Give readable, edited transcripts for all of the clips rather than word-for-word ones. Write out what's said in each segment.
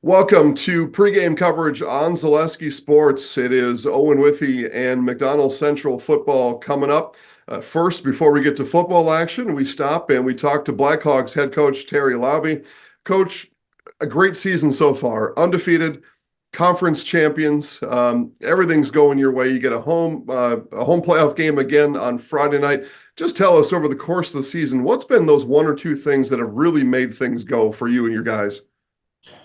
Welcome to pregame coverage on Zaleski Sports. It is Owen-Withee and McDonalds Central football coming up. First, before we get to football action, we stop and we talk to Blackhawks head coach Terry Laube. Coach, a great season so far, undefeated, conference champions. Everything's going your way. You get a home playoff game again on Friday night. Just tell us over the course of the season, what's been those one or two things that have really made things go for you and your guys?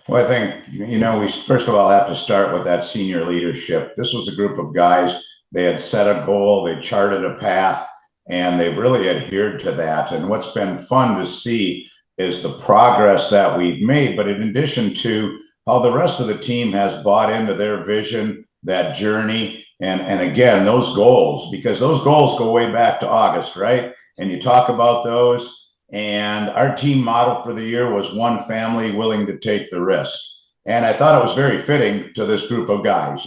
Well, I think, we first of all have to start with that senior leadership. This was a group of guys. They had set a goal, they charted a path, and they really adhered to that. And what's been fun to see is the progress that we've made. But in addition to how the rest of the team has bought into their vision, that journey, and again, those goals, because those goals go way back to August, right? And you talk about those. And our team motto for the year was one family willing to take the risk. And I thought it was very fitting to this group of guys.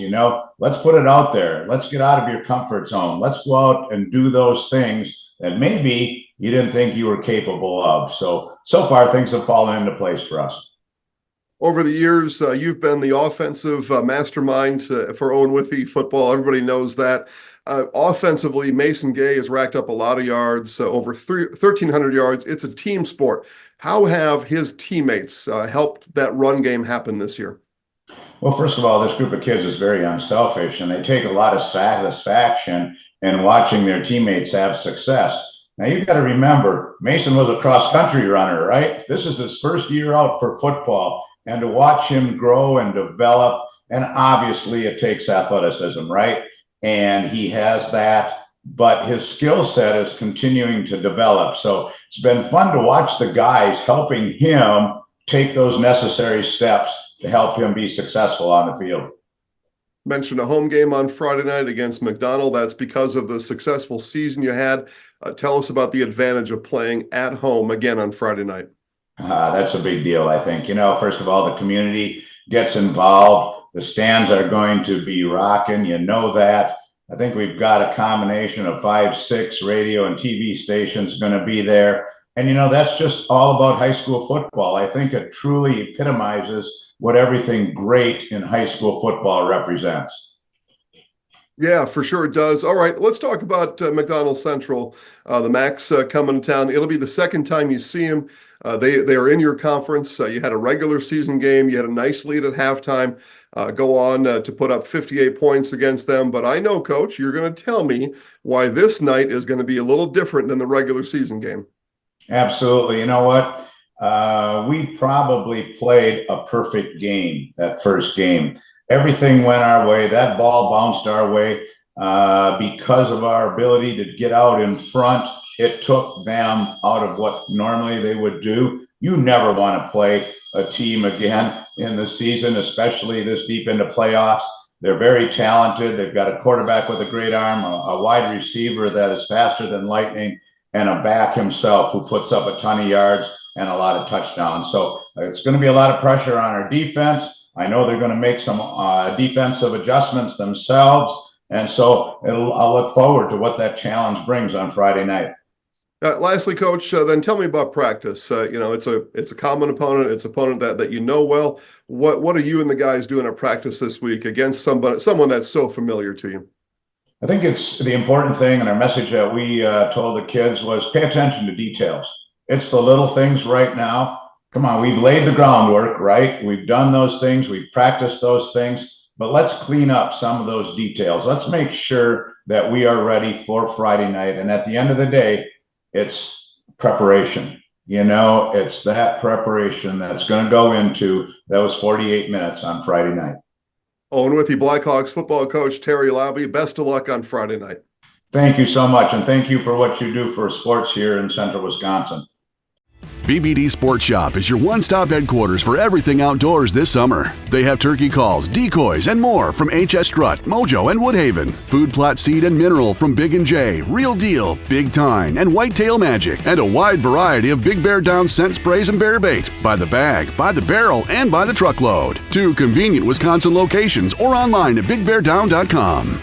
Let's put it out there. Let's get out of your comfort zone. Let's go out and do those things that maybe you didn't think you were capable of. So far, things have fallen into place for us. Over the years, you've been the offensive mastermind for Owen-Withee football. Everybody knows that. Offensively, Mason Gay has racked up a lot of yards, over 1,300 yards. It's a team sport. How have his teammates helped that run game happen this year? Well, first of all, this group of kids is very unselfish, and they take a lot of satisfaction in watching their teammates have success. Now, you've got to remember, Mason was a cross-country runner, right? This is his first year out for football, and to watch him grow and develop, and obviously it takes athleticism, right? And he has that, but his skill set is continuing to develop. So it's been fun to watch the guys helping him take those necessary steps to help him be successful on the field. Mentioned a home game on Friday night against McDonell. That's because of the successful season you had. Tell us about the advantage of playing at home again on Friday night. That's a big deal, I think. First of all, the community gets involved. The stands are going to be rocking. That. I think we've got a combination of 5, 6 radio and TV stations going to be there. And, that's just all about high school football. I think it truly epitomizes what everything great in high school football represents. Yeah, for sure it does. All right, let's talk about McDonalds Central. The Macs coming to town. It'll be the second time you see them. They are in your conference. You had a regular season game. You had a nice lead at halftime. Go on to put up 58 points against them. But I know, Coach, you're going to tell me why this night is going to be a little different than the regular season game. Absolutely. You know what? We probably played a perfect game, that first game. Everything went our way. That ball bounced our way because of our ability to get out in front. It took them out of what normally they would do. You never want to play a team again in the season, especially this deep into playoffs. They're very talented. They've got a quarterback with a great arm, a wide receiver that is faster than lightning, and a back himself who puts up a ton of yards and a lot of touchdowns. So it's going to be a lot of pressure on our defense. I know they're going to make some defensive adjustments themselves. And so I'll look forward to what that challenge brings on Friday night. Lastly, Coach, then tell me about practice. It's a common opponent. It's an opponent that you know well. What are you and the guys doing at practice this week against someone that's so familiar to you? I think it's the important thing, and our message that we told the kids was pay attention to details. It's the little things right now. Come on, we've laid the groundwork, right? We've done those things. We've practiced those things. But let's clean up some of those details. Let's make sure that we are ready for Friday night. And at the end of the day, it's preparation. It's that preparation that's going to go into those 48 minutes on Friday night. Owen-Withee Blackhawks football coach Terry Laube, best of luck on Friday night. Thank you so much, and thank you for what you do for sports here in Central Wisconsin. BBD Sports Shop is your one-stop headquarters for everything outdoors this summer. They have turkey calls, decoys, and more from HS Strut, Mojo, and Woodhaven. Food plot seed and mineral from Big & J, Real Deal, Big Time, and Whitetail Magic. And a wide variety of Big Bear Down scent sprays and bear bait. By the bag, by the barrel, and by the truckload. 2 convenient Wisconsin locations or online at bigbeardown.com.